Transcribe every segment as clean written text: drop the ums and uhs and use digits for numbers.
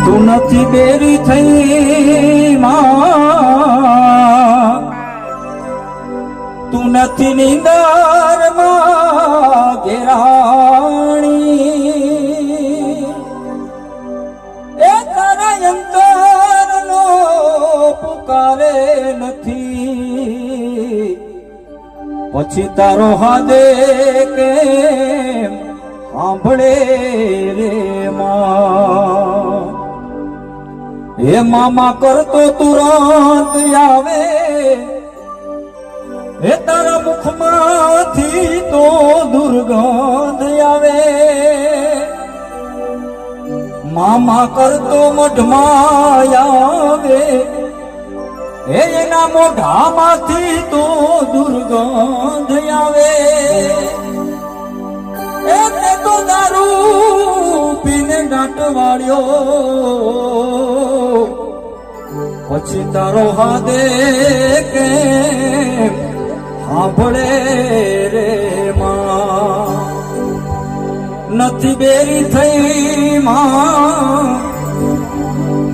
તું નથી બેરી થઈ માં, તું નથી નિંદર માં ઘેરાણી, એ તારા અંતર નો પુકારે નથી, પછી તારો હાદે કેમ સાંભળે રે માં. હે મામા કરતો તુરંત આવે, હે તારા મુખમાંથી તો દુર્ગંધ આવે, મામા કરતો મઢમાં આવે, હે એના મોઢામાંથી તો દુર્ગંધ આવે. એટલે તો દારૂ પીને દાંત વાળ્યો, પછી તારો હાદે કેમ સાંભળે રે માં. નથી બેરી થઈ માં,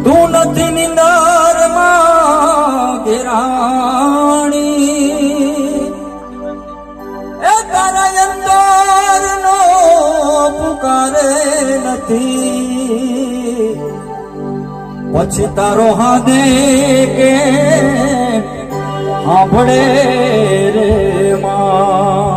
તું નથી નિંદર માં ઘેરાણી, એ તારા અંતર નો પુકારે નથી, પછી તારો હાદે કે સાંભળે રે માં.